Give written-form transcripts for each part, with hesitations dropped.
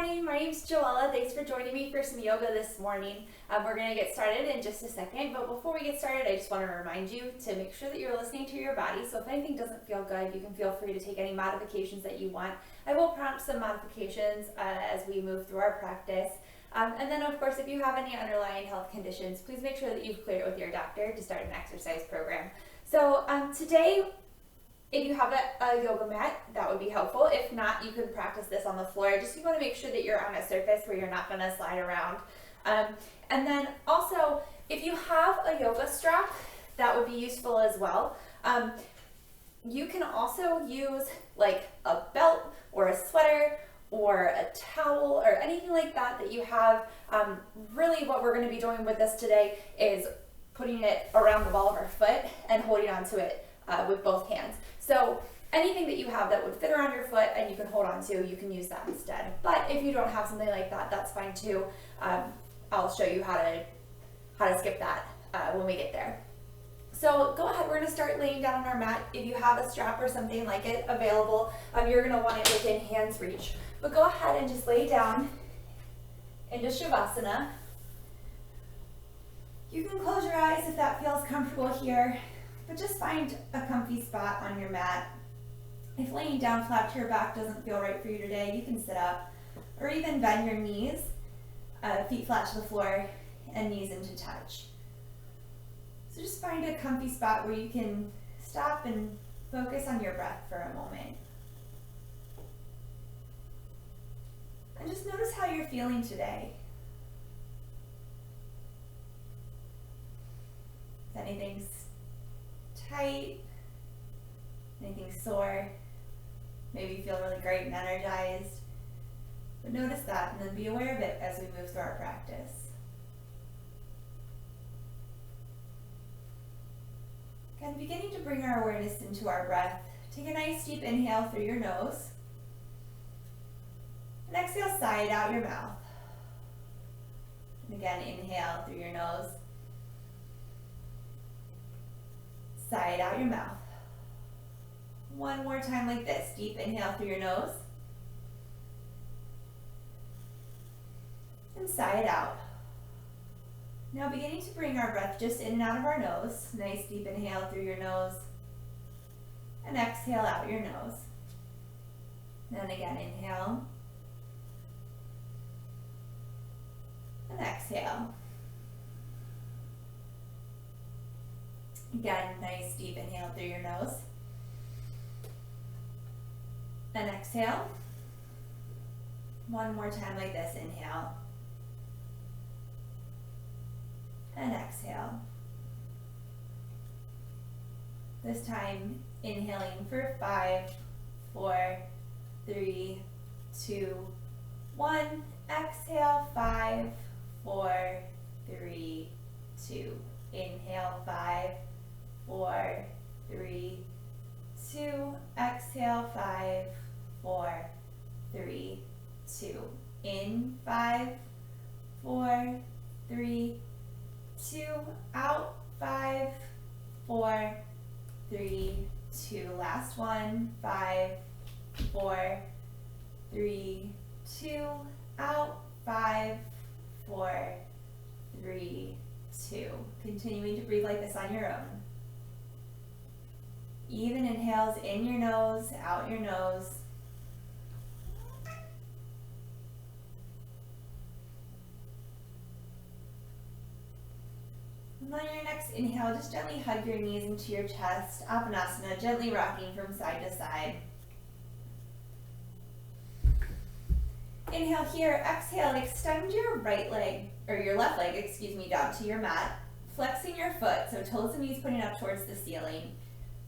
morning, my name's Joella. Thanks for joining me for some yoga this morning. We're going to get started in just a second, but before we get started, I just want to remind you to make sure that you're listening to your body. So if anything doesn't feel good, you can feel free to take any modifications that you want. I will prompt some modifications as we move through our practice. And then of course, if you have any underlying health conditions, please make sure that you've cleared it with your doctor to start an exercise program. So today, if you have a yoga mat, that would be helpful. If not, you can practice this on the floor. Just you want to make sure that you're on a surface where you're not going to slide around. And then also, if you have a yoga strap, that would be useful as well. You can also use like a belt or a sweater or a towel or anything like that that you have. Really what we're going to be doing with this today is putting it around the ball of our foot and holding onto it with both hands. So anything that you have that would fit around your foot and you can hold on to, you can use that instead. But if you don't have something like that, that's fine too. I'll show you how to skip that when we get there. So go ahead, we're going to start laying down on our mat. If you have a strap or something like it available, you're going to want it within hand's reach. But go ahead and just lay down into Shavasana. You can close your eyes if that feels comfortable here, but just find a comfy spot on your mat. If laying down flat to your back doesn't feel right for you today, you can sit up or even bend your knees, feet flat to the floor and knees into touch. So just find a comfy spot where you can stop and focus on your breath for a moment. And just notice how you're feeling today. If anything's tight, anything sore, maybe you feel really great and energized. But notice that and then be aware of it as we move through our practice. Again, beginning to bring our awareness into our breath. Take a nice deep inhale through your nose. And exhale, sigh it out your mouth. And again, inhale through your nose. Sigh it out your mouth. One more time like this. Deep inhale through your nose. And sigh it out. Now beginning to bring our breath just in and out of our nose. Nice deep inhale through your nose. And exhale out your nose. Then again, inhale. And exhale. Again, nice deep inhale through your nose. And exhale. One more time like this, inhale. And exhale. This time, inhaling for 5, 4, 3, 2, 1. Exhale, 5, 4, 3, 2. Inhale, 5, 4, 3, 2. Exhale, 5, 4, 3, 2. In, 5, 4, 3, 2. Out, 5, 4, 3, 2. Last one, 5, 4, 3, 2. Out, 5, 4, 3, 2. Continuing to breathe like this on your own. Even inhales in your nose, out your nose. And on your next inhale, just gently hug your knees into your chest. Apanasana, gently rocking from side to side. Inhale here, exhale, extend your right leg, or your left leg, down to your mat. Flexing your foot, so toes and knees pointing up towards the ceiling.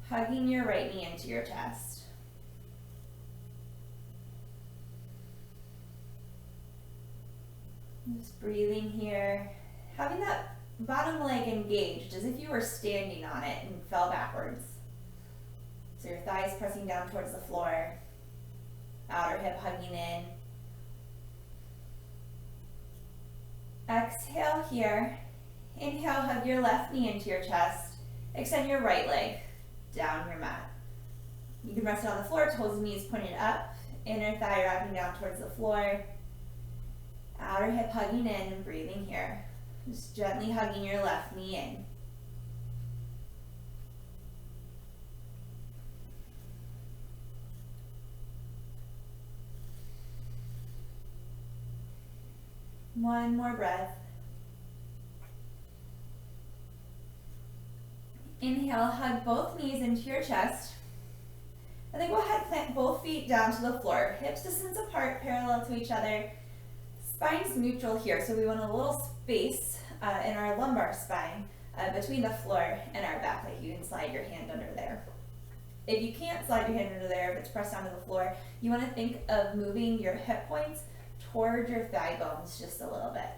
Hugging your right knee into your chest. Just breathing here. Having that bottom leg engaged as if you were standing on it and fell backwards. So your thighs pressing down towards the floor. Outer hip hugging in. Exhale here. Inhale, hug your left knee into your chest. Extend your right leg down your mat. You can rest it on the floor, toes and knees pointed up. Inner thigh wrapping down towards the floor. Outer hip hugging in and breathing here. Just gently hugging your left knee in. One more breath. Inhale, hug both knees into your chest. And then go ahead, plant both feet down to the floor. Hips distance apart, parallel to each other. Spine's neutral here, so we want a little space in our lumbar spine between the floor and our back, like you can slide your hand under there. If you can't slide your hand under there, if it's pressed down to the floor, you want to think of moving your hip points toward your thigh bones just a little bit.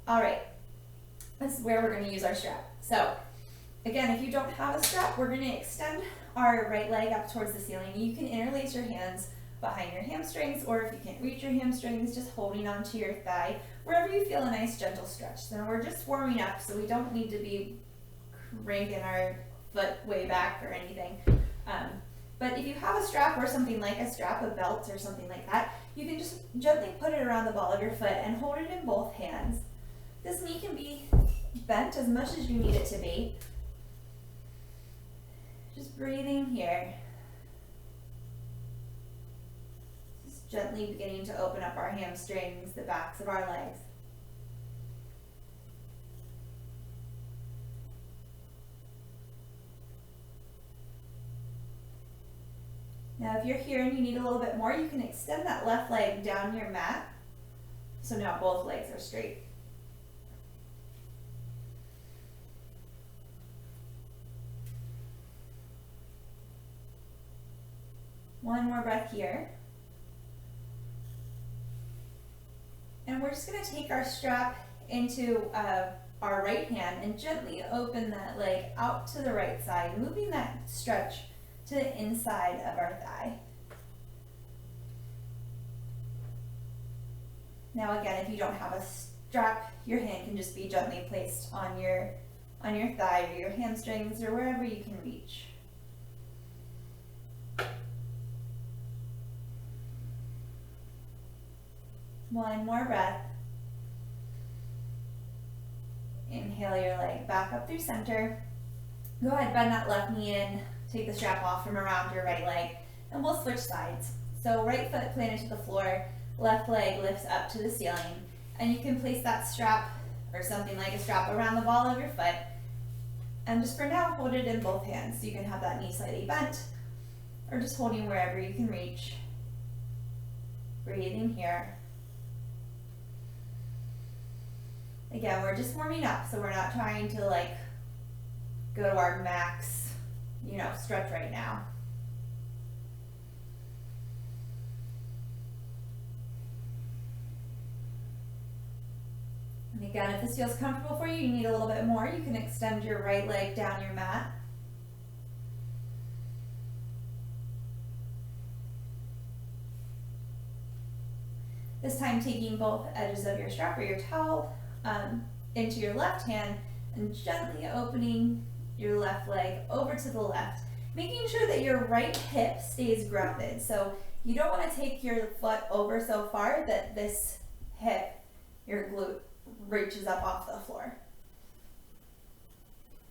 All right, this is where we're going to use our strap. So again, if you don't have a strap, we're going to extend our right leg up towards the ceiling. You can interlace your hands behind your hamstrings, or if you can't reach your hamstrings, just holding onto your thigh, wherever you feel a nice gentle stretch. So we're just warming up, so we don't need to be cranking our foot way back or anything. But if you have a strap or something like a strap, a belt or something like that, you can just gently put it around the ball of your foot and hold it in both hands. This knee can be bent as much as you need it to be. Just breathing here. Just gently beginning to open up our hamstrings, the backs of our legs. Now if you're here and you need a little bit more, you can extend that left leg down your mat. So now both legs are straight. One more breath here. And we're just going to take our strap into our right hand and gently open that leg out to the right side, moving that stretch to the inside of our thigh. Now again, if you don't have a strap, your hand can just be gently placed on your thigh or your hamstrings or wherever you can reach. One more breath. Inhale your leg back up through center. Go ahead, bend that left knee in. Take the strap off from around your right leg, and we'll switch sides. So right foot planted to the floor, left leg lifts up to the ceiling, and you can place that strap or something like a strap around the ball of your foot. And just for now, hold it in both hands. So you can have that knee slightly bent, or just holding wherever you can reach. Breathing here. Again, we're just warming up, so we're not trying to like go to our max, stretch right now. And again, if this feels comfortable for you, you need a little bit more, you can extend your right leg down your mat. This time taking both edges of your strap or your towel into your left hand and gently opening your left leg over to the left, making sure that your right hip stays grounded. So you don't want to take your foot over so far that this hip, your glute, reaches up off the floor.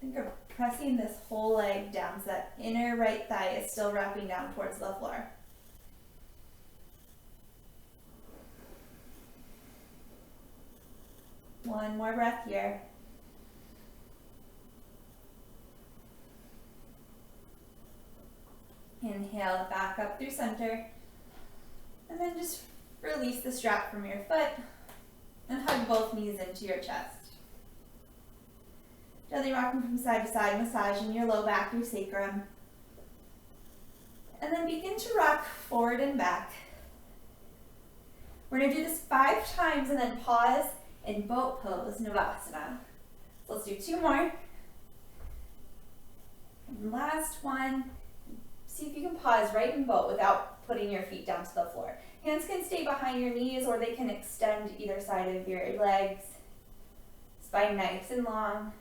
Think of pressing this whole leg down so that inner right thigh is still wrapping down towards the floor. One more breath here. Inhale back up through center. And then just release the strap from your foot and hug both knees into your chest. Gently rocking from side to side, massaging your low back, your sacrum. And then begin to rock forward and back. We're going to do this 5 times and then pause in boat pose, Navasana. So let's do 2 more. And last one. See if you can pause right in boat without putting your feet down to the floor. Hands can stay behind your knees or they can extend either side of your legs. Spine nice and long.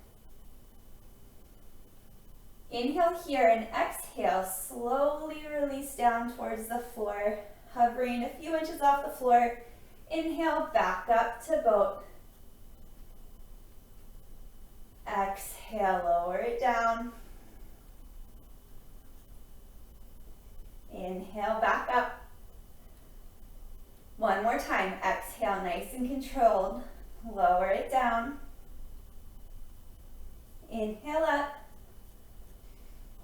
Inhale here and exhale. Slowly release down towards the floor, hovering a few inches off the floor. Inhale, back up to boat. Exhale, lower it down. Inhale, back up. One more time. Exhale, nice and controlled. Lower it down. Inhale up.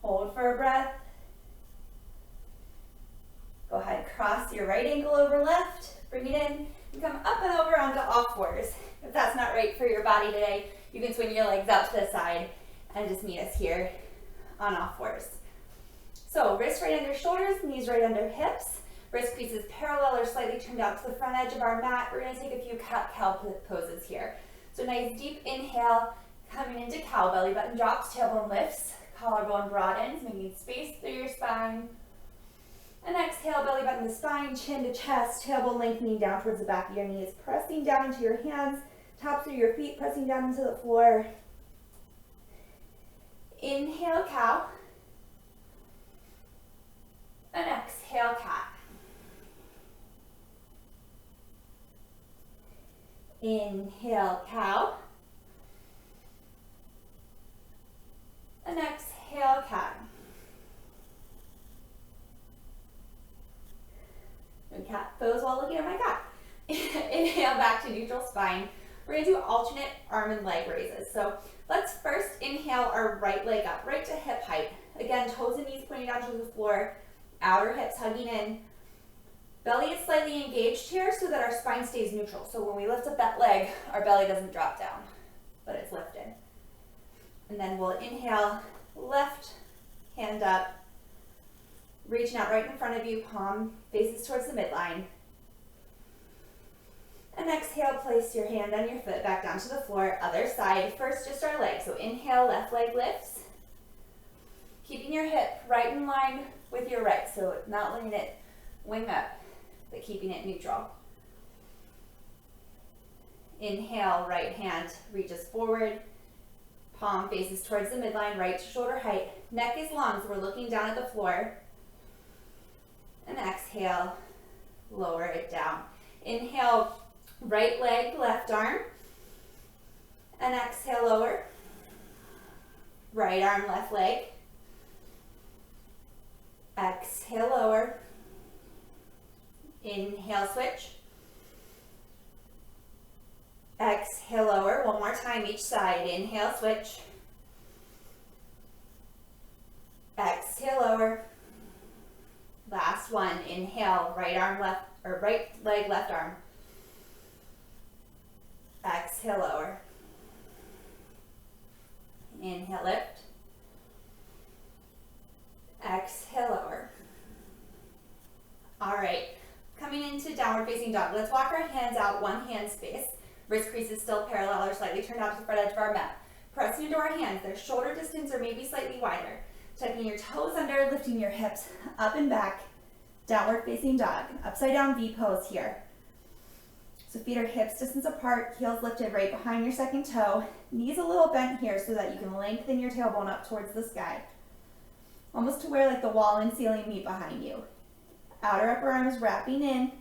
Hold for a breath. Go ahead, cross your right ankle over left. Bring it in and come up and over onto all fours. If that's not right for your body today, you can swing your legs out to the side and just meet us here on all fours. So wrists right under shoulders, knees right under hips. Wrist creases parallel or slightly turned out to the front edge of our mat. We're going to take a few cat-cow poses here. So nice deep inhale, coming into cow, belly button drops, tailbone lifts, collarbone broadens, making space through your spine. And exhale, belly button to spine, chin to chest, tailbone lengthening down towards the back of your knees, pressing down into your hands, tops of your feet pressing down into the floor. Inhale, cow. And exhale, cat. Inhale, cow. And exhale, cat. And cat pose while looking at my cat. Inhale, back to neutral spine. We're going to do alternate arm and leg raises. So let's first inhale our right leg up, right to hip height. Again, toes and knees pointing down to the floor, outer hips hugging in. Belly is slightly engaged here so that our spine stays neutral. So when we lift up that leg, our belly doesn't drop down, but it's lifted. And then we'll inhale, left hand up, reaching out right in front of you, palm faces towards the midline. And exhale, place your hand on your foot back down to the floor, other side. First, just our leg. So inhale, left leg lifts. Keeping your hip right in line with your right, so not letting it wing up, but keeping it neutral. Inhale, right hand reaches forward, palm faces towards the midline, right to shoulder height. Neck is long, so we're looking down at the floor. And exhale, lower it down. Inhale, right leg, left arm. And exhale, lower. Right arm, left leg. Exhale, lower. Inhale, switch. Exhale, lower. One more time each side. Inhale, switch. Exhale, lower. Last one. Inhale, right arm, left, or right leg, left arm. Exhale, lower. Inhale, lift. Exhale, lower. All right, coming into downward facing dog. Let's walk our hands out, one hand space. Wrist creases still parallel or slightly turned out to the front edge of our mat. Pressing into our hands, they're shoulder distance or maybe slightly wider. Tucking your toes under, lifting your hips up and back. Downward facing dog, upside down V pose here. So feet are hips distance apart, heels lifted right behind your second toe. Knees a little bent here so that you can lengthen your tailbone up towards the sky. Almost to where like the wall and ceiling meet behind you. Outer upper arms wrapping in.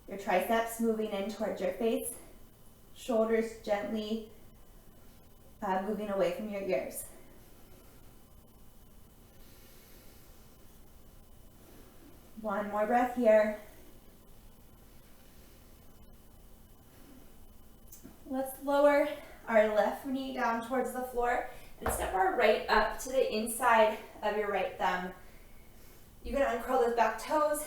Your triceps moving in towards your face. Shoulders gently moving away from your ears. One more breath here. Let's lower our left knee down towards the floor and step our right up to the inside of your right thumb. You can uncurl those back toes,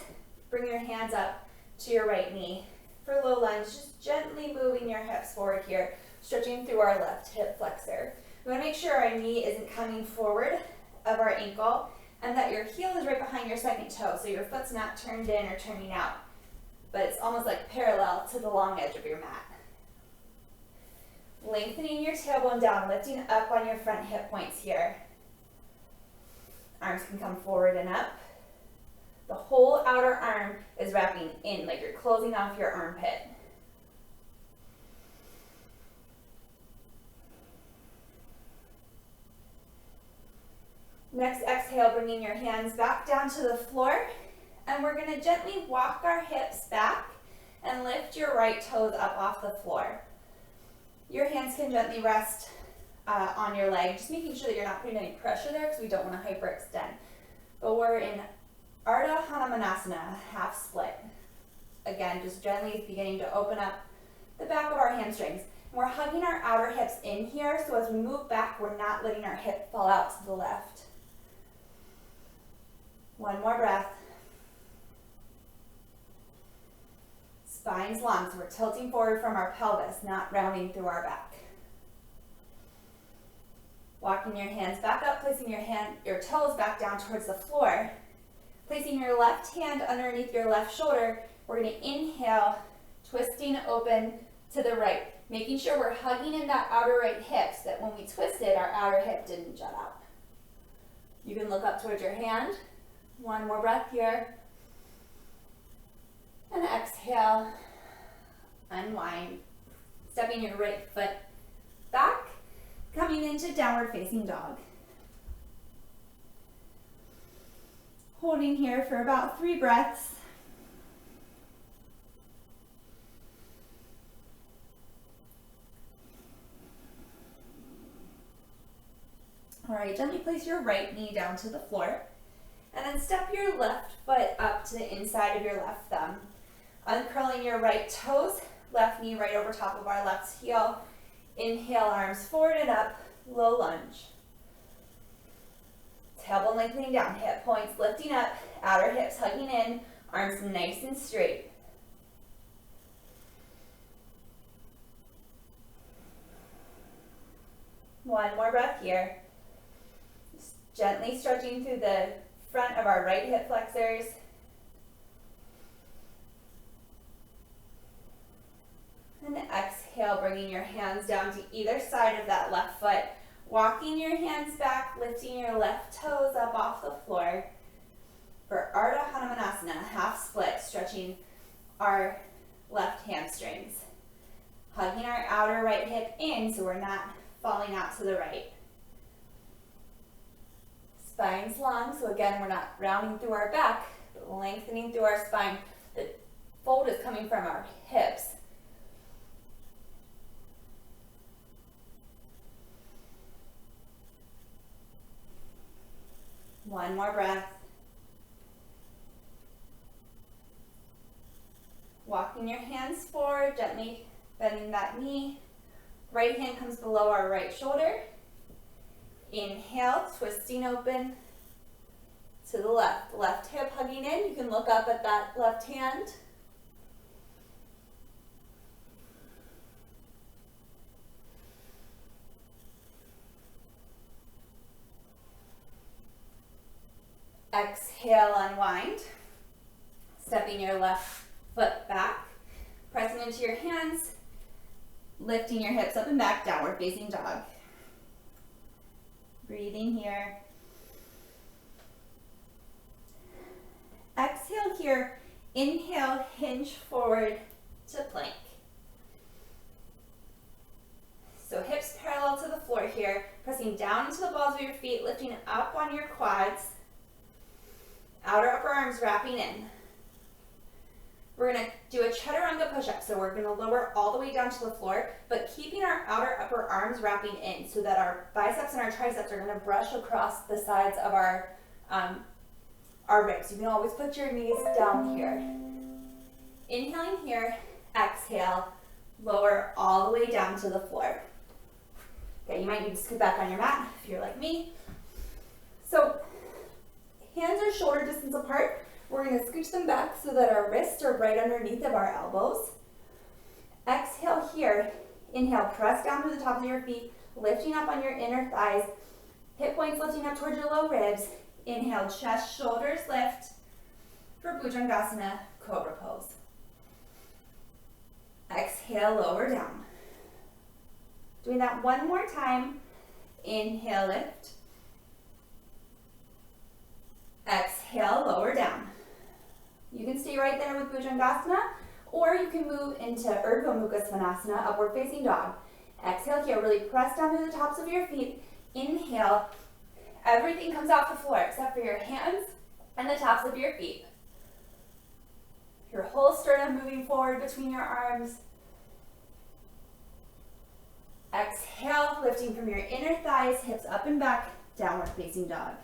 bring your hands up to your right knee. For low lunge, just gently moving your hips forward here, stretching through our left hip flexor. We want to make sure our knee isn't coming forward of our ankle and that your heel is right behind your second toe, so your foot's not turned in or turning out, but it's almost like parallel to the long edge of your mat. Lengthening your tailbone down, lifting up on your front hip points here. Arms can come forward and up. The whole outer arm is wrapping in, like you're closing off your armpit. Next exhale, bringing your hands back down to the floor, and we're going to gently walk our hips back and lift your right toes up off the floor. Your hands can gently rest on your leg, just making sure that you're not putting any pressure there because we don't want to hyperextend. But we're in Ardha Hanumanasana, half split. Again, just gently beginning to open up the back of our hamstrings. We're hugging our outer hips in here, so as we move back, we're not letting our hip fall out to the left. One more breath. Spine's long, so we're tilting forward from our pelvis, not rounding through our back. Walking your hands back up, placing your toes back down towards the floor. Placing your left hand underneath your left shoulder, we're going to inhale, twisting open to the right, making sure we're hugging in that outer right hip so that when we twisted, our outer hip didn't jut out. You can look up towards your hand. One more breath here. And exhale, unwind, stepping your right foot back, coming into downward facing dog. Holding here for about 3 breaths. All right, gently place your right knee down to the floor, and then step your left foot up to the inside of your left thumb. Uncurling your right toes, left knee right over top of our left heel. Inhale, arms forward and up, low lunge. Tailbone lengthening down, hip points lifting up, outer hips hugging in, arms nice and straight. One more breath here. Just gently stretching through the front of our right hip flexors. And exhale, bringing your hands down to either side of that left foot. Walking your hands back, lifting your left toes up off the floor for Ardha Hanumanasana, half split, stretching our left hamstrings. Hugging our outer right hip in so we're not falling out to the right. Spine's long, so again, we're not rounding through our back, but lengthening through our spine. The fold is coming from our hips. One more breath. Walking your hands forward, gently bending that knee. Right hand comes below our right shoulder. Inhale, twisting open to the left. Left hip hugging in. You can look up at that left hand. Exhale, unwind. Stepping your left foot back. Pressing into your hands. Lifting your hips up and back, downward facing dog. Breathing here. Exhale here. Inhale, hinge forward to plank. So hips parallel to the floor here. Pressing down into the balls of your feet, lifting up on your quads. Outer upper arms wrapping in. We're going to do a chaturanga push-up. So we're going to lower all the way down to the floor, but keeping our outer upper arms wrapping in so that our biceps and our triceps are going to brush across the sides of our ribs. You can always put your knees down here. Inhaling here, exhale, lower all the way down to the floor. Okay, you might need to scoot back on your mat if you're like me. So hands are shoulder distance apart. We're going to scooch them back so that our wrists are right underneath of our elbows. Exhale here. Inhale, press down to the tops of your feet, lifting up on your inner thighs. Hip points lifting up towards your low ribs. Inhale, chest, shoulders lift for Bhujangasana, Cobra Pose. Exhale, lower down. Doing that one more time. Inhale, lift. Exhale, lower down. You can stay right there with Bhujangasana, or you can move into Urdhva Mukha Svanasana, upward facing dog. Exhale here, really press down to the tops of your feet. Inhale, everything comes off the floor except for your hands and the tops of your feet. Your whole sternum moving forward between your arms. Exhale, lifting from your inner thighs, hips up and back, downward facing dog.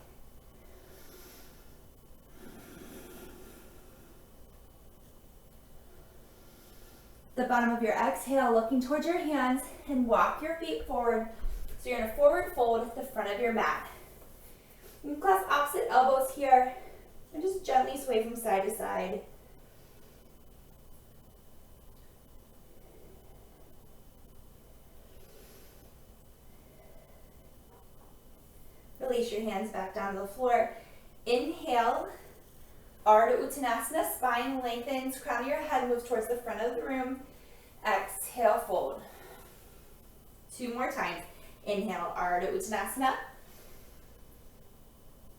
The bottom of your exhale, looking towards your hands, and walk your feet forward. So you're in a forward fold at the front of your mat. You can clasp opposite elbows here, and just gently sway from side to side. Release your hands back down to the floor. Inhale, Ardha Uttanasana, spine lengthens, crown of your head moves towards the front of the room. Exhale, fold. 2 more times. Inhale, Ardha Uttanasana.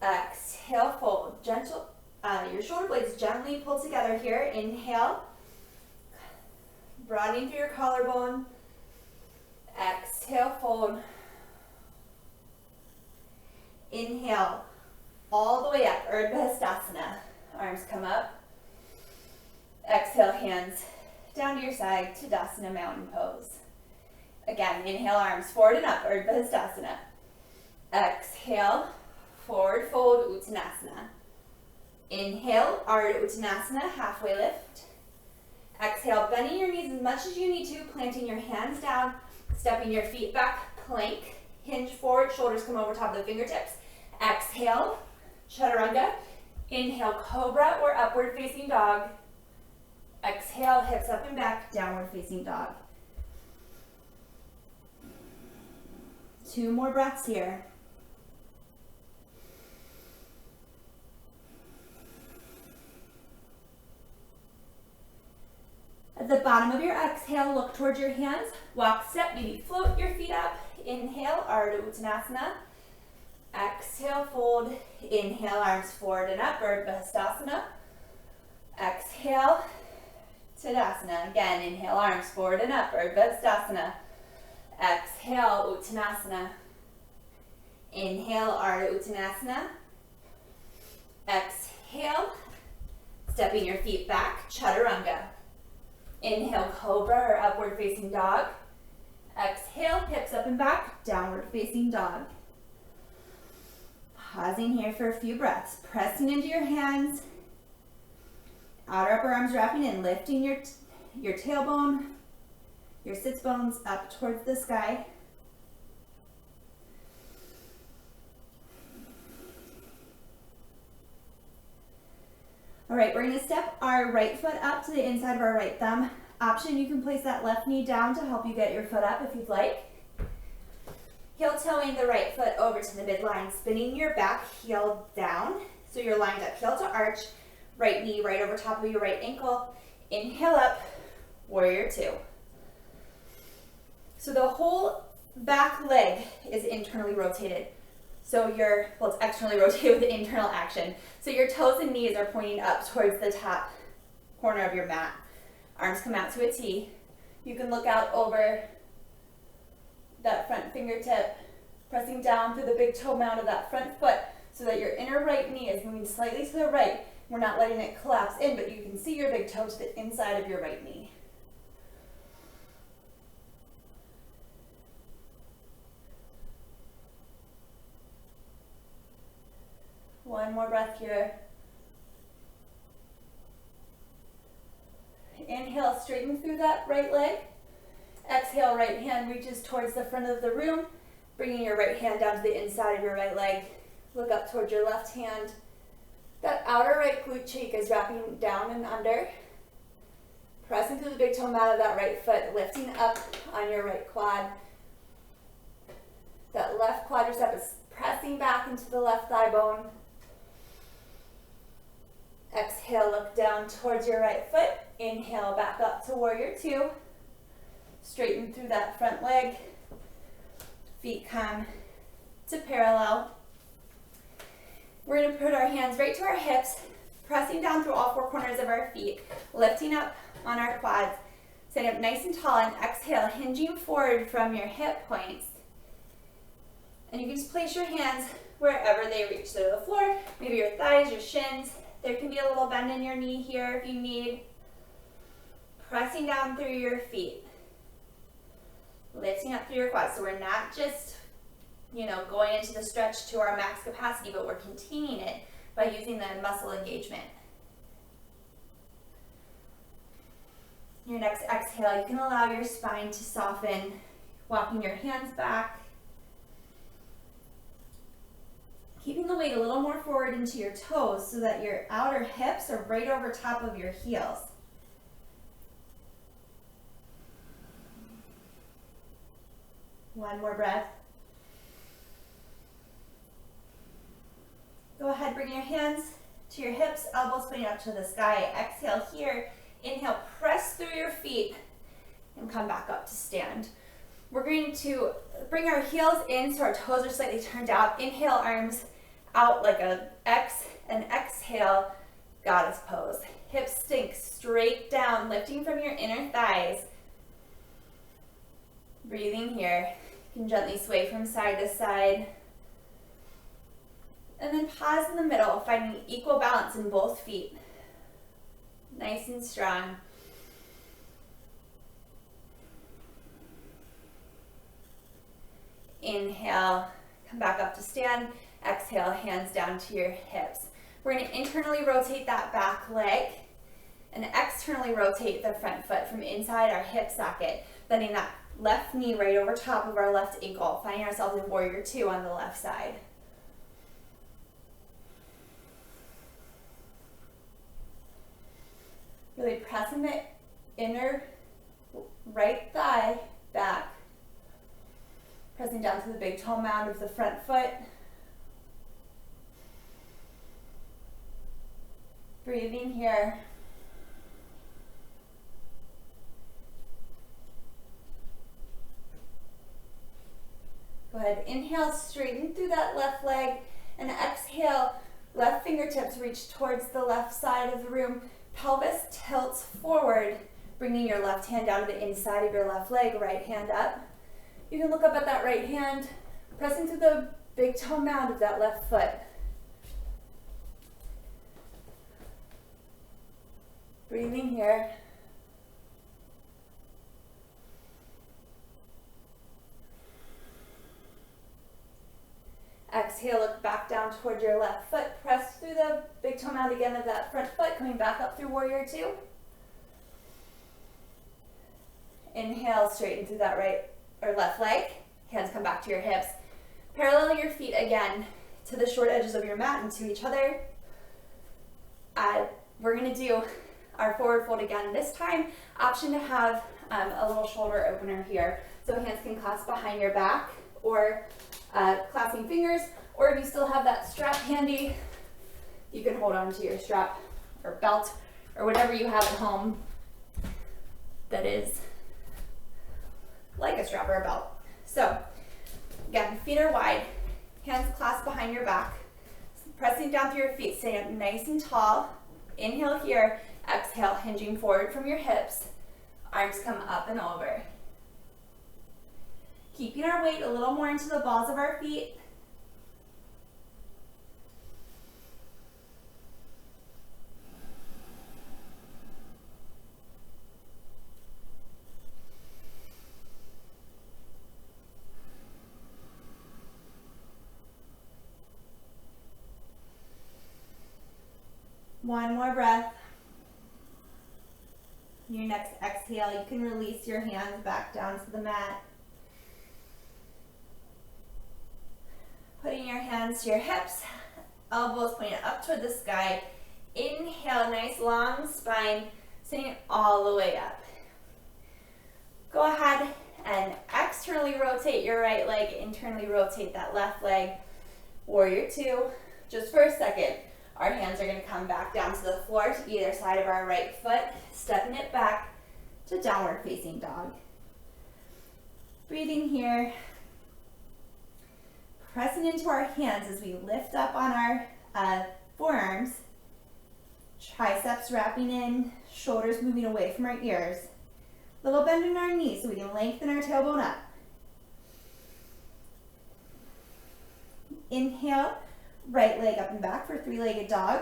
Exhale, fold. Gentle, your shoulder blades gently pull together here. Inhale, broadening through your collarbone. Exhale, fold. Inhale, all the way up, Urdhva Hastasana. Arms come up. Exhale, hands down to your side, Tadasana, mountain pose. Again, inhale, arms forward and up, Urdhva Hastasana. Exhale, forward fold, Uttanasana. Inhale, Ardha Uttanasana, halfway lift. Exhale, bending your knees as much as you need to, planting your hands down, stepping your feet back, plank, hinge forward, shoulders come over top of the fingertips. Exhale, Chaturanga. Inhale, Cobra or upward facing dog. Exhale, hips up and back, downward facing dog. 2 more breaths here. At the bottom of your exhale, look towards your hands. Walk, step, maybe float your feet up. Inhale, Ardha Uttanasana. Exhale, fold. Inhale, arms forward and up, Urdhva Hastasana. Exhale, Tadasana. Again, inhale, arms forward and up, Urdhva Hastasana. Exhale, Uttanasana. Inhale, Ardha Uttanasana. Exhale, stepping your feet back, Chaturanga. Inhale, Cobra or upward facing dog. Exhale, hips up and back, downward facing dog. Pausing here for a few breaths, pressing into your hands. Outer upper arms wrapping in, lifting your tailbone, your sits bones up towards the sky. All right, we're gonna step our right foot up to the inside of our right thumb. Option, you can place that left knee down to help you get your foot up if you'd like. Heel toeing the right foot over to the midline, spinning your back heel down. So you're lined up heel to arch, right knee right over top of your right ankle. Inhale up, warrior 2. So the whole back leg is internally rotated. So it's externally rotated with internal action. So your toes and knees are pointing up towards the top corner of your mat. Arms come out to a T. You can look out over that front fingertip, pressing down through the big toe mound of that front foot so that your inner right knee is moving slightly to the right. We're not letting it collapse in, but you can see your big toe to the inside of your right knee. One more breath here. Inhale, straighten through that right leg. Exhale, right hand reaches towards the front of the room, bringing your right hand down to the inside of your right leg. Look up towards your left hand. That outer right glute cheek is wrapping down and under. Pressing through the big toe mat of that right foot, lifting up on your right quad. That left quadricep is pressing back into the left thigh bone. Exhale, look down towards your right foot. Inhale, back up to warrior 2. Straighten through that front leg. Feet come to parallel. We're going to put our hands right to our hips, pressing down through all 4 corners of our feet, lifting up on our quads. Stand up nice and tall and exhale, hinging forward from your hip points. And you can just place your hands wherever they reach to the floor, maybe your thighs, your shins. There can be a little bend in your knee here if you need. Pressing down through your feet. Lifting up through your quads. So we're not just, going into the stretch to our max capacity, but we're containing it by using the muscle engagement. Your next exhale, you can allow your spine to soften, walking your hands back. Keeping the weight a little more forward into your toes so that your outer hips are right over top of your heels. One more breath. Go ahead, bring your hands to your hips, elbows pointing up to the sky. Exhale here. Inhale, press through your feet and come back up to stand. We're going to bring our heels in so our toes are slightly turned out. Inhale, arms out like an X, and exhale, goddess pose. Hips sink straight down, lifting from your inner thighs. Breathing here. You can gently sway from side to side. And then pause in the middle, finding equal balance in both feet. Nice and strong. Inhale, come back up to stand. Exhale, hands down to your hips. We're going to internally rotate that back leg and externally rotate the front foot from inside our hip socket, bending that left knee right over top of our left ankle, finding ourselves in warrior two on the left side. Really pressing the inner right thigh back. Pressing down to the big toe mound of the front foot. Breathing here. Go ahead, inhale, straighten through that left leg, and exhale, left fingertips reach towards the left side of the room. Pelvis tilts forward, bringing your left hand down to the inside of your left leg, right hand up. You can look up at that right hand, pressing to the big toe mound of that left foot. Breathing here. Exhale, look back down toward your left foot. Press through the big toe mound again of that front foot, coming back up through warrior two. Inhale, straighten through that right or left leg. Hands come back to your hips. Parallel your feet again to the short edges of your mat and to each other. We're going to do our forward fold again. This time, option to have a little shoulder opener here. So hands can clasp behind your back or clasping fingers, or if you still have that strap handy, you can hold on to your strap or belt or whatever you have at home that is like a strap or a belt. So again, feet are wide, hands clasped behind your back, pressing down through your feet, staying nice and tall. Inhale here, exhale, hinging forward from your hips, arms come up and over. Keeping our weight a little more into the balls of our feet. One more breath. Your next exhale, you can release your hands back down to the mat. Putting your hands to your hips, elbows pointed up toward the sky. Inhale, nice long spine, sitting all the way up. Go ahead and externally rotate your right leg, internally rotate that left leg. Warrior two, just for a second. Our hands are going to come back down to the floor to either side of our right foot, stepping it back to downward facing dog. Breathing here. Pressing into our hands as we lift up on our forearms. Triceps wrapping in, shoulders moving away from our ears. Little bend in our knees so we can lengthen our tailbone up. Inhale, right leg up and back for three-legged dog.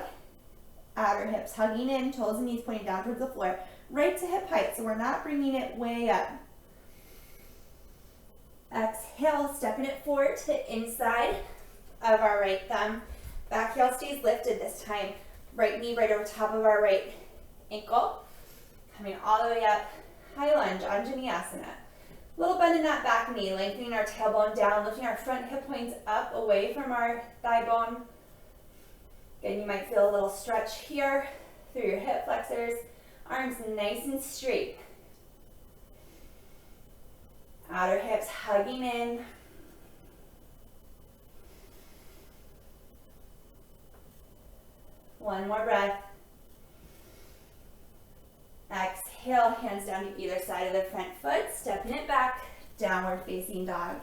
Outer hips hugging in, toes and knees pointing down towards the floor, right to hip height, so we're not bringing it way up. Exhale, stepping it forward to the inside of our right thumb. Back heel stays lifted this time. Right knee right over top of our right ankle. Coming all the way up, high lunge, Anjaneyasana. Little bend in that back knee, lengthening our tailbone down, lifting our front hip points up away from our thigh bone. Again, you might feel a little stretch here through your hip flexors. Arms nice and straight. Outer hips hugging in. One more breath. Exhale, hands down to either side of the front foot, stepping it back, downward facing dog.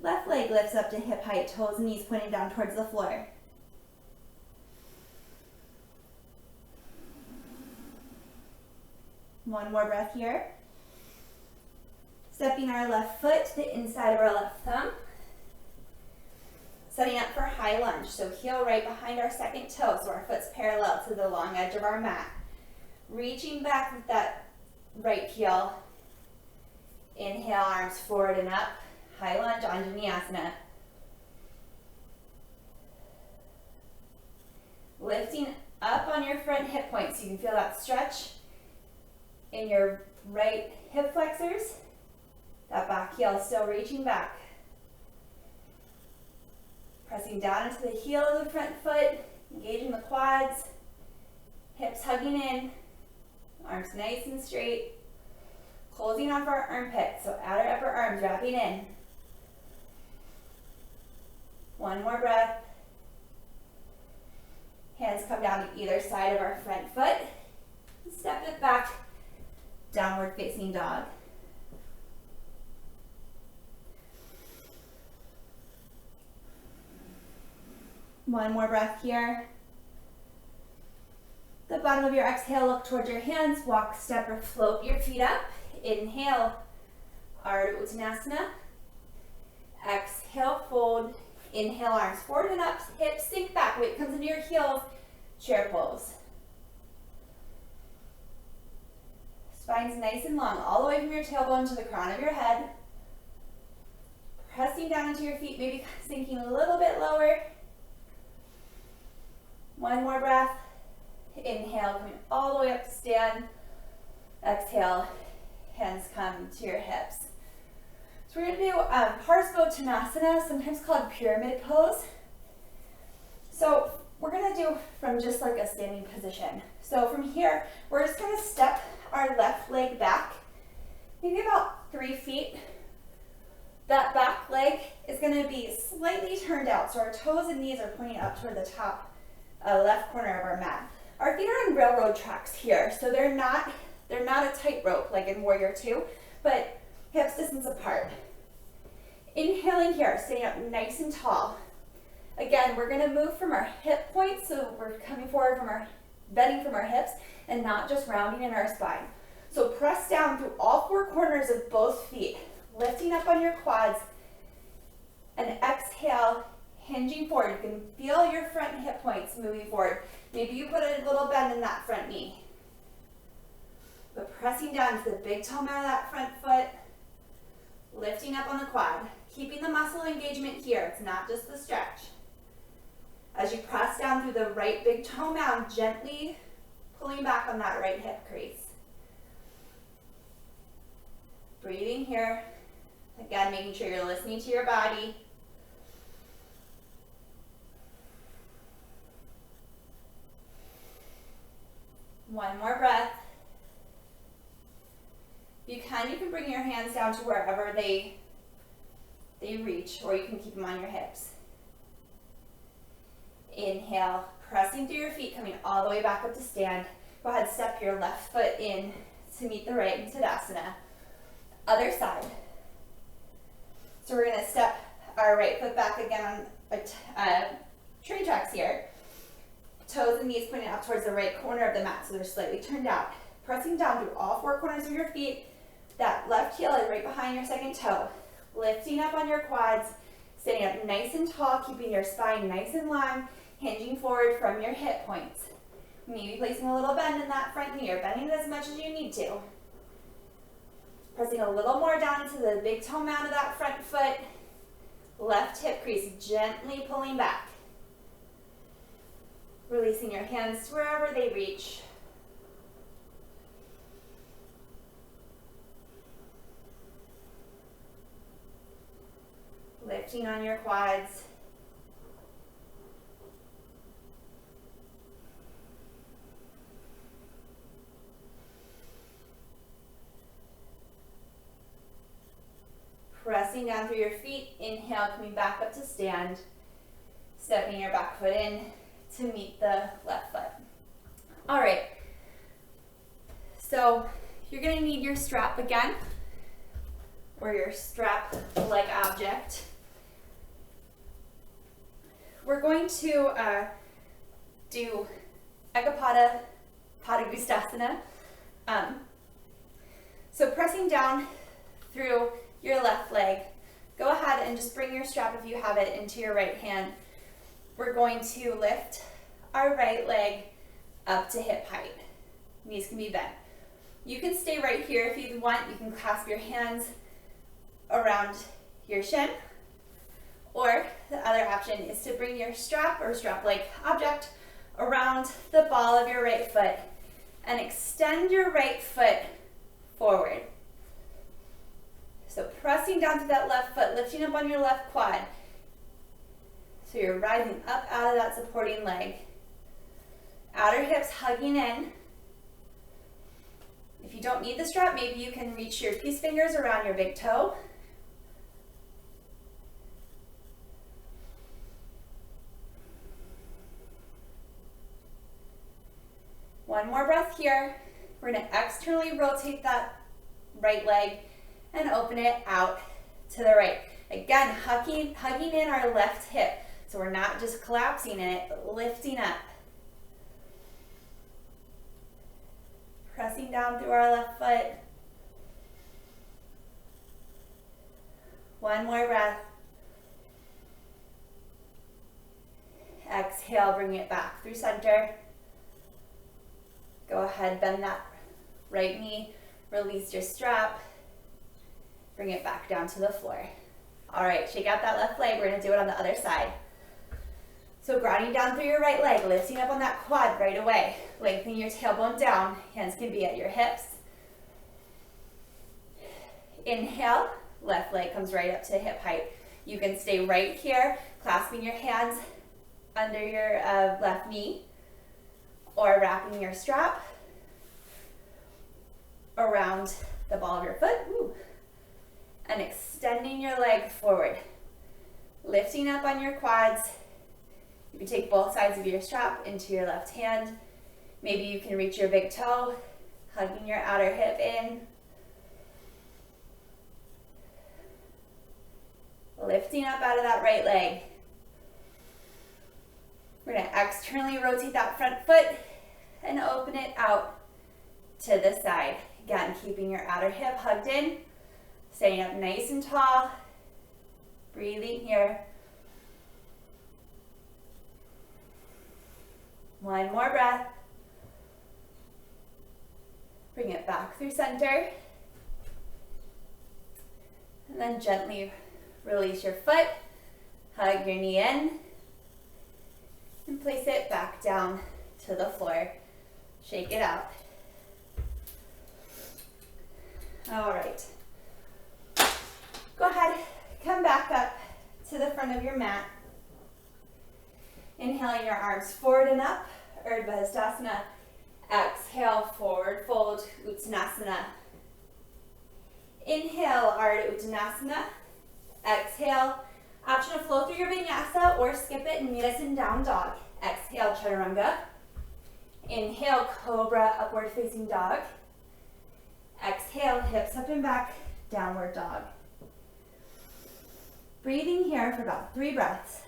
Left leg lifts up to hip height, toes and knees pointing down towards the floor. One more breath here. Stepping our left foot to the inside of our left thumb. Setting up for high lunge, so heel right behind our second toe, so our foot's parallel to the long edge of our mat. Reaching back with that right heel. Inhale, arms forward and up. High lunge, Anjaneyasana. Lifting up on your front hip point so you can feel that stretch in your right hip flexors. That back heel is still reaching back. Pressing down into the heel of the front foot, engaging the quads, hips hugging in, arms nice and straight. Closing off our armpits, so outer upper arms wrapping in. One more breath. Hands come down to either side of our front foot. Step it back, downward facing dog. One more breath here. The bottom of your exhale, look towards your hands, walk, step, or float your feet up. Inhale, Ardha Uttanasana. Exhale, fold. Inhale, arms forward and up, hips sink back, weight comes into your heels, chair pose. Spine's nice and long, all the way from your tailbone to the crown of your head. Pressing down into your feet, maybe sinking a little bit lower. One more breath. Inhale, coming all the way up to stand. Exhale, hands come to your hips. So we're going to do Parsvottanasana, sometimes called pyramid pose. So we're going to do from just like a standing position. So from here, we're just going to step our left leg back, maybe about 3 feet. That back leg is going to be slightly turned out, so our toes and knees are pointing up toward the top left corner of our mat. Our feet are on railroad tracks here, so they're not a tightrope like in Warrior 2, but hips distance apart. Inhaling here, staying up nice and tall. Again, we're going to move from our hip points, so we're coming forward from bending from our hips and not just rounding in our spine. So press down through all 4 corners of both feet, lifting up on your quads, and exhale, hinging forward. You can feel your front hip points moving forward. Maybe you put a little bend in that front knee. But pressing down to the big toe mat of that front foot, lifting up on the quad, keeping the muscle engagement here. It's not just the stretch. As you press down through the right big toe mound, gently pulling back on that right hip crease. Breathing here. Again, making sure you're listening to your body. One more breath. If you can bring your hands down to wherever they reach, or you can keep them on your hips. Inhale, pressing through your feet, coming all the way back up to stand. Go ahead, step your left foot in to meet the right in Tadasana. Other side. So we're going to step our right foot back again on train tracks here. Toes and knees pointing up towards the right corner of the mat, so they're slightly turned out. Pressing down through all 4 corners of your feet. That left heel is right behind your second toe. Lifting up on your quads, sitting up nice and tall, keeping your spine nice and long, hinging forward from your hip points. Maybe placing a little bend in that front knee, or bending it as much as you need to. Pressing a little more down into the big toe mound of that front foot. Left hip crease, gently pulling back. Releasing your hands to wherever they reach. Lifting on your quads. Pressing down through your feet. Inhale, coming back up to stand. Stepping your back foot in to meet the left foot. All right. So you're going to need your strap again, or your strap-like object. We're going to do Ekapada Padangusthasana. So pressing down through your left leg, go ahead and just bring your strap, if you have it, into your right hand. We're going to lift our right leg up to hip height. Knees can be bent. You can stay right here if you want. You can clasp your hands around your shin. Or the other option is to bring your strap or strap-like object around the ball of your right foot and extend your right foot forward. So pressing down to that left foot, lifting up on your left quad. So you're rising up out of that supporting leg. Outer hips hugging in. If you don't need the strap, maybe you can reach your peace fingers around your big toe. One more breath here. We're going to externally rotate that right leg and open it out to the right. Again, hugging in our left hip. So we're not just collapsing in it, but lifting up. Pressing down through our left foot. One more breath. Exhale, bring it back through center. Go ahead, bend that right knee, release your strap. Bring it back down to the floor. All right, shake out that left leg. We're gonna do it on the other side. So grounding down through your right leg, lifting up on that quad right away. Lengthening your tailbone down. Hands can be at your hips. Inhale, left leg comes right up to hip height. You can stay right here, clasping your hands under your left knee, or wrapping your strap around the ball of your foot. Ooh. And extending your leg forward. Lifting up on your quads. You can take both sides of your strap into your left hand. Maybe you can reach your big toe, hugging your outer hip in. Lifting up out of that right leg. We're going to externally rotate that front foot and open it out to the side. Again, keeping your outer hip hugged in. Staying up nice and tall. Breathing here. One more breath. Bring it back through center. And then gently release your foot. Hug your knee in. And place it back down to the floor. Shake it out. All right. Go ahead, come back up to the front of your mat. Inhaling your arms forward and up, Urdhva Hastasana. Exhale, forward fold, Uttanasana. Inhale, Ardha Uttanasana. Exhale, option to flow through your vinyasa or skip it and meet us in down dog. Exhale, Chaturanga. Inhale, Cobra, upward facing dog. Exhale, hips up and back, downward dog. Breathing here for about 3 breaths.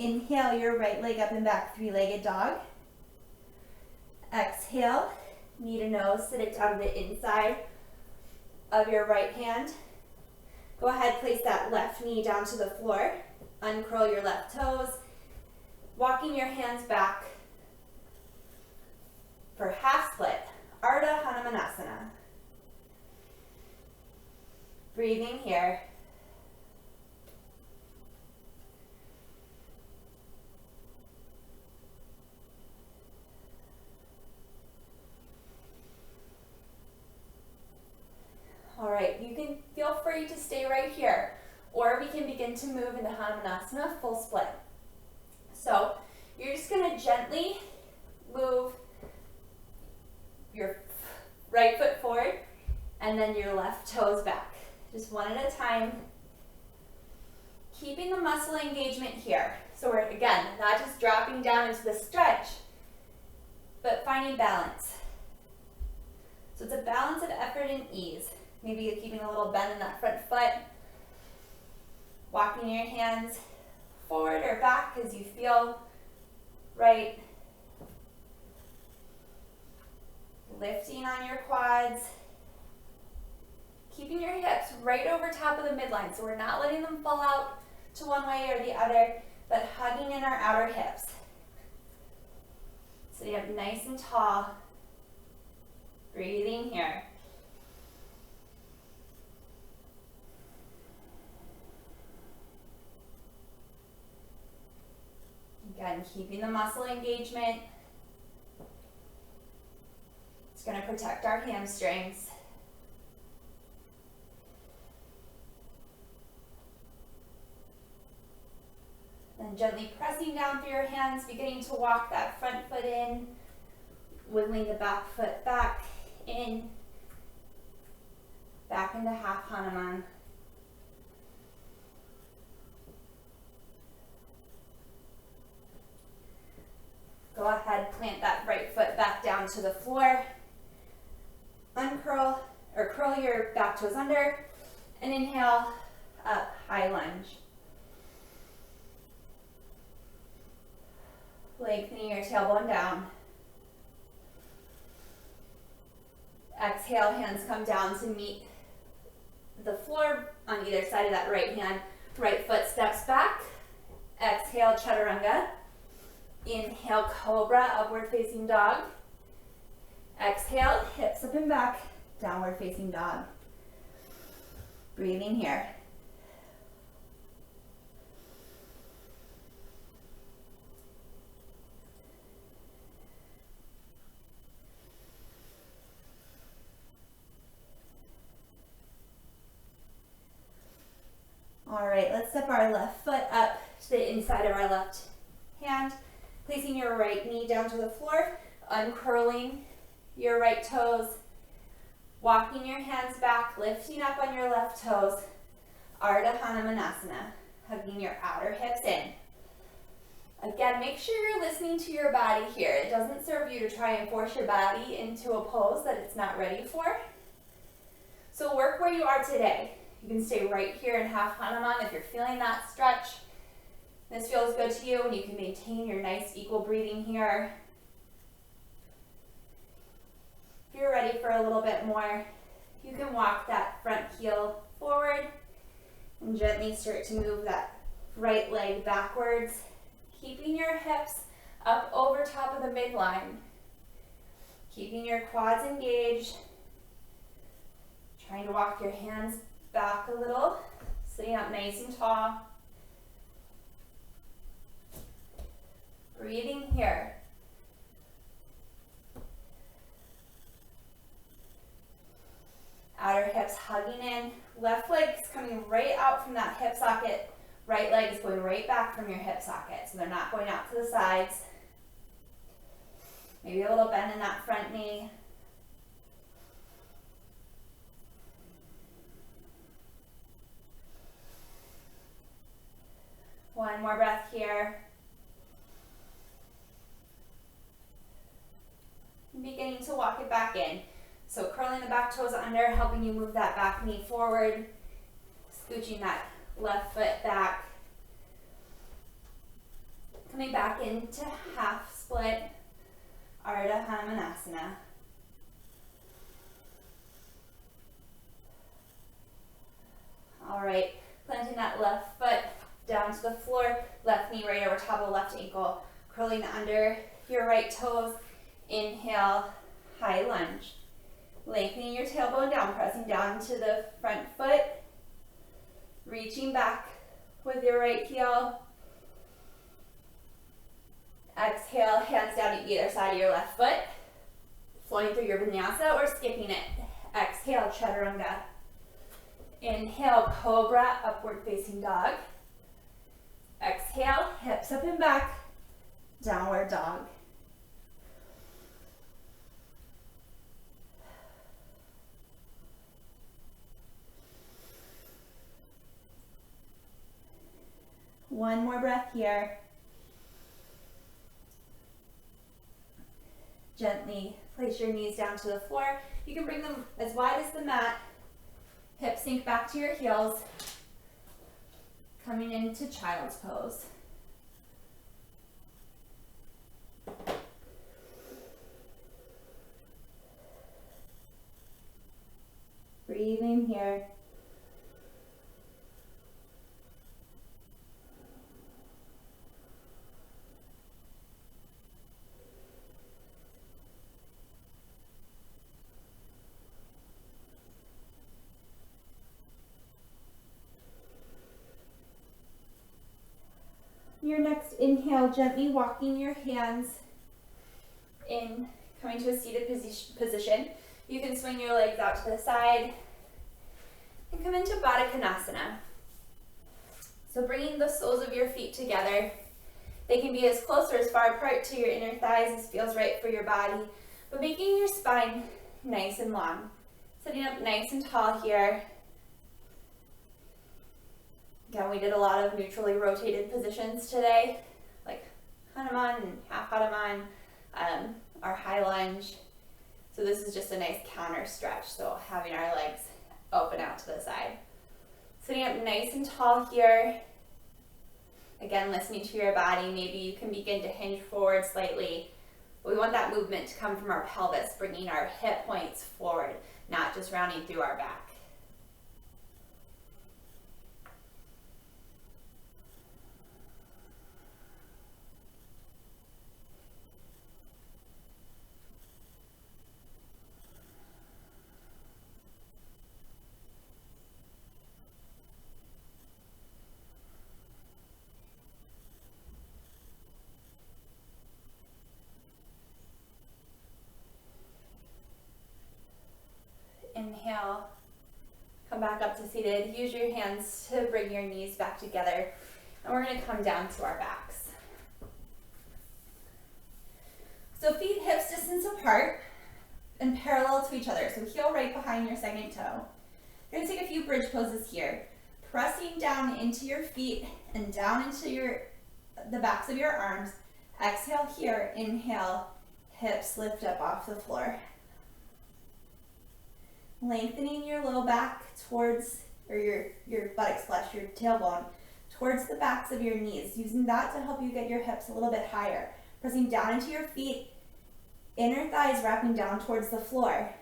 Inhale your right leg up and back, three-legged dog. Exhale, knee to nose, sit it down to the inside of your right hand. Go ahead, place that left knee down to the floor. Uncurl your left toes, walking your hands back for half split, Ardha Hanumanasana. Breathing here. All right, you can feel free to stay right here, or we can begin to move into Hanumanasana, full split. So you're just going to gently move your right foot forward and then your left toes back. Just one at a time. Keeping the muscle engagement here. So we're, again, not just dropping down into the stretch, but finding balance. So it's a balance of effort and ease. Maybe you're keeping a little bend in that front foot. Walking your hands forward or back as you feel right. Lifting on your quads. Keeping your hips right over top of the midline. So we're not letting them fall out to one way or the other, but hugging in our outer hips. Sitting up nice and tall. Breathing here. Again, keeping the muscle engagement. It's going to protect our hamstrings. Then gently pressing down through your hands, beginning to walk that front foot in, wiggling the back foot back in, back into half Hanuman. Go ahead, plant that right foot back down to the floor. Uncurl or curl your back toes under and inhale up, high lunge. Lengthening your tailbone down. Exhale, hands come down to meet the floor on either side of that right hand. Right foot steps back. Exhale, chaturanga. Inhale, cobra, upward facing dog. Exhale, hips up and back, downward facing dog. Breathing here. All right, let's step our left foot up to the inside of our left hand. Placing your right knee down to the floor, uncurling your right toes, walking your hands back, lifting up on your left toes, Ardha Hanumanasana, hugging your outer hips in. Again, make sure you're listening to your body here. It doesn't serve you to try and force your body into a pose that it's not ready for. So work where you are today. You can stay right here in half Hanuman if you're feeling that stretch. This feels good to you, and you can maintain your nice equal breathing here. If you're ready for a little bit more, you can walk that front heel forward and gently start to move that right leg backwards, keeping your hips up over top of the midline, keeping your quads engaged, trying to walk your hands back a little, sitting up nice and tall. Breathing here. Outer hips hugging in. Left leg is coming right out from that hip socket. Right leg is going right back from your hip socket. So they're not going out to the sides. Maybe a little bend in that front knee. One more breath here. Beginning to walk it back in. So curling the back toes under, helping you move that back knee forward, scooching that left foot back. Coming back into half split Ardha Hamanasana. All right, planting that left foot down to the floor, left knee right over top of left ankle, curling under your right toes. Inhale, high lunge. Lengthening your tailbone down, pressing down to the front foot, reaching back with your right heel. Exhale, hands down to either side of your left foot, flowing through your vinyasa or skipping it. Exhale, chaturanga. Inhale, cobra, upward facing dog. Exhale, hips up and back, downward dog. One more breath here. Gently place your knees down to the floor. You can bring them as wide as the mat. Hips sink back to your heels. Coming into child's pose. Breathing here. Your next inhale, gently walking your hands in, coming to a seated position. You can swing your legs out to the side and come into Baddha Konasana. So bringing the soles of your feet together. They can be as close or as far apart to your inner thighs as feels right for your body, but making your spine nice and long. Sitting up nice and tall here. Again, we did a lot of neutrally rotated positions today, like Hanuman and half Hanuman, our high lunge. So this is just a nice counter stretch, so having our legs open out to the side. Sitting up nice and tall here. Again, listening to your body. Maybe you can begin to hinge forward slightly. But we want that movement to come from our pelvis, bringing our hip points forward, not just rounding through our back. Inhale, come back up to seated. Use your hands to bring your knees back together. And we're going to come down to our backs. So feet hips distance apart and parallel to each other. So heel right behind your second toe. You're going to take a few bridge poses here. Pressing down into your feet and down into the backs of your arms. Exhale here. Inhale, hips lift up off the floor. Lengthening your low back towards, or your buttocks flesh, your tailbone, towards the backs of your knees. Using that to help you get your hips a little bit higher. Pressing down into your feet, inner thighs wrapping down towards the floor.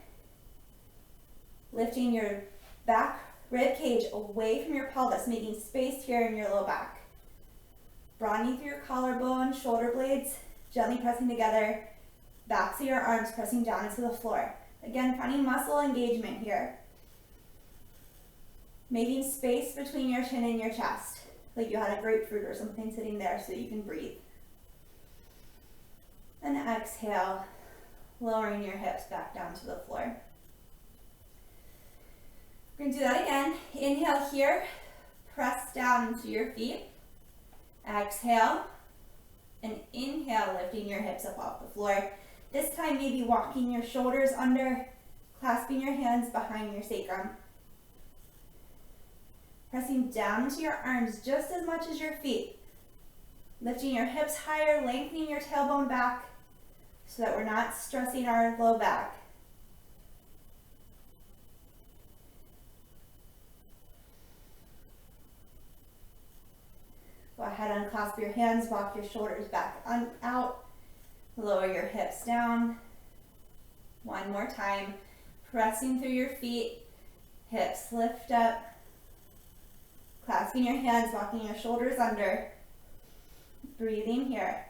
Lifting your back rib cage away from your pelvis, making space here in your low back. Broadening through your collarbone, shoulder blades, gently pressing together. Backs of your arms pressing down into the floor. Again, finding muscle engagement here. Making space between your chin and your chest, like you had a grapefruit or something sitting there so you can breathe. And exhale, lowering your hips back down to the floor. We're going to do that again. Inhale here, press down into your feet. Exhale, and inhale, lifting your hips up off the floor. This time, maybe walking your shoulders under, clasping your hands behind your sacrum. Pressing down into your arms just as much as your feet. Lifting your hips higher, lengthening your tailbone back so that we're not stressing our low back. Go ahead, unclasp your hands, walk your shoulders back out, lower your hips down. One more time, pressing through your feet, hips lift up, clasping your hands, walking your shoulders under, breathing here.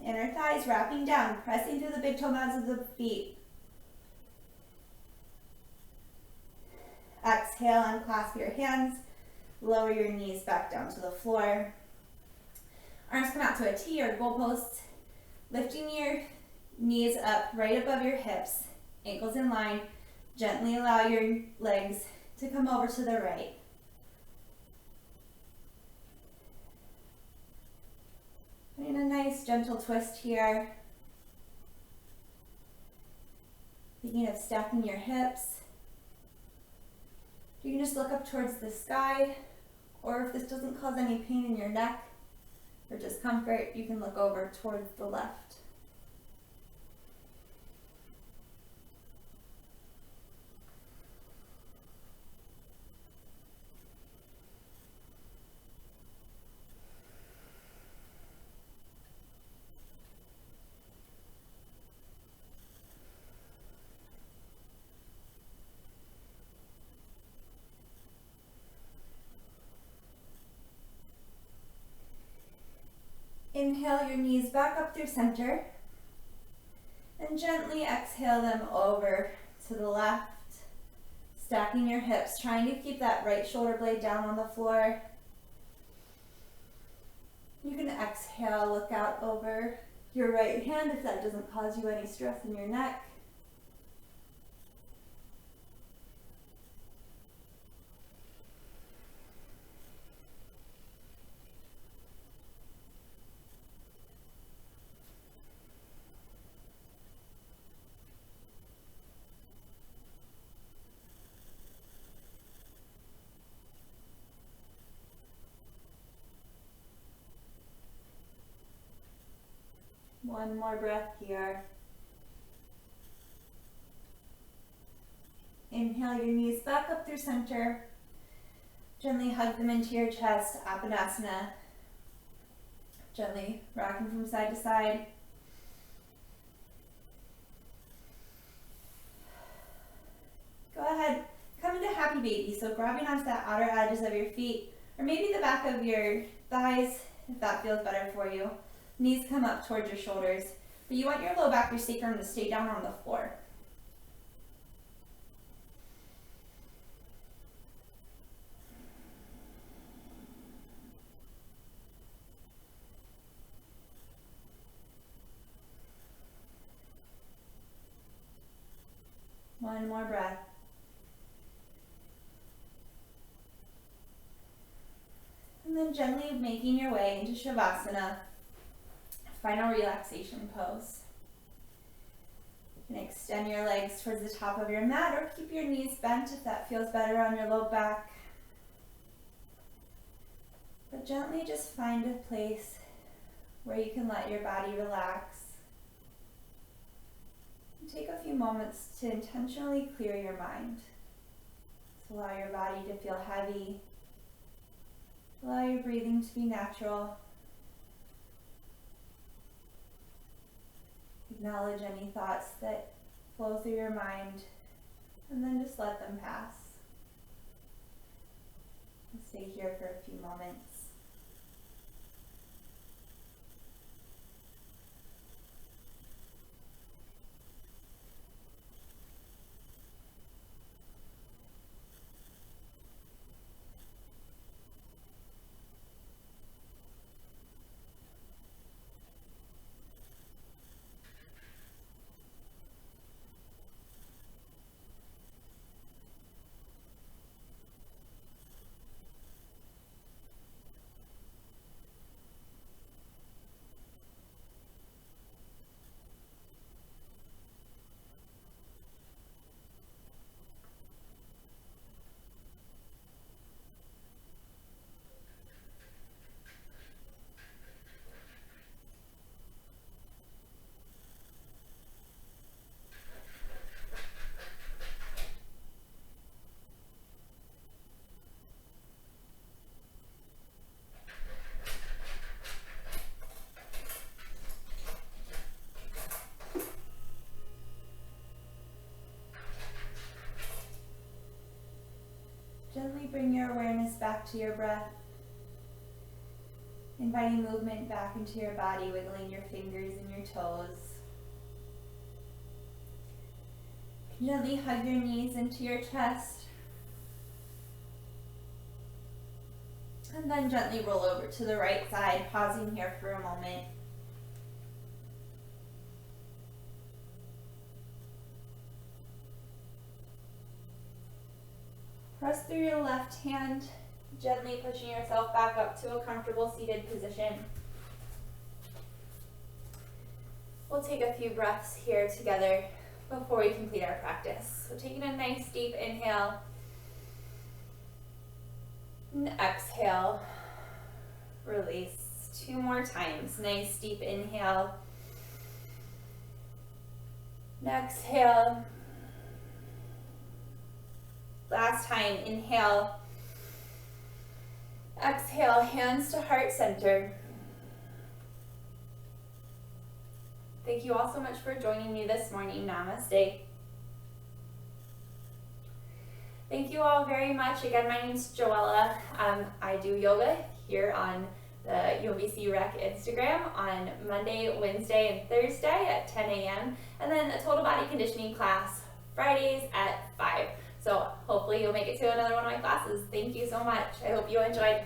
Inner thighs wrapping down, pressing through the big toe mounds of the feet. Exhale, unclasp your hands, lower your knees back down to the floor. Arms come out to a T or goalpost, lifting your knees up right above your hips, ankles in line. Gently allow your legs to come over to the right. And a nice gentle twist here. Thinking of stacking your hips. You can just look up towards the sky, or if this doesn't cause any pain in your neck or discomfort, you can look over towards the left. Inhale your knees back up through center, and gently exhale them over to the left, stacking your hips, trying to keep that right shoulder blade down on the floor. You can exhale, look out over your right hand if that doesn't cause you any stress in your neck. One more breath here. Inhale your knees back up through center. Gently hug them into your chest, Apanasana. Gently rocking from side to side. Go ahead, come into happy baby. So grabbing onto the outer edges of your feet, or maybe the back of your thighs, if that feels better for you. Knees come up towards your shoulders, but you want your low back, your sacrum to stay down on the floor. One more breath. And then gently making your way into Shavasana, final relaxation pose. You can extend your legs towards the top of your mat or keep your knees bent if that feels better on your low back. But gently just find a place where you can let your body relax. And take a few moments to intentionally clear your mind. So allow your body to feel heavy. Allow your breathing to be natural. Acknowledge any thoughts that flow through your mind, and then just let them pass. We'll stay here for a few moments. back to your breath. Inviting movement back into your body, wiggling your fingers and your toes. Gently hug your knees into your chest. And then gently roll over to the right side, pausing here for a moment. Press through your left hand, gently pushing yourself back up to a comfortable seated position. We'll take a few breaths here together before we complete our practice. So taking a nice deep inhale and exhale, release. 2 more times. Nice deep inhale and exhale. Last time, inhale, exhale, hands to heart center. Thank you all so much for joining me this morning. Namaste. Thank you all very much. Again, my name's Joella. I do yoga here on the UMBC Rec Instagram on Monday, Wednesday, and Thursday at 10 a.m. And then a total body conditioning class Fridays at 5. So hopefully you'll make it to another one of my classes. Thank you so much. I hope you enjoyed.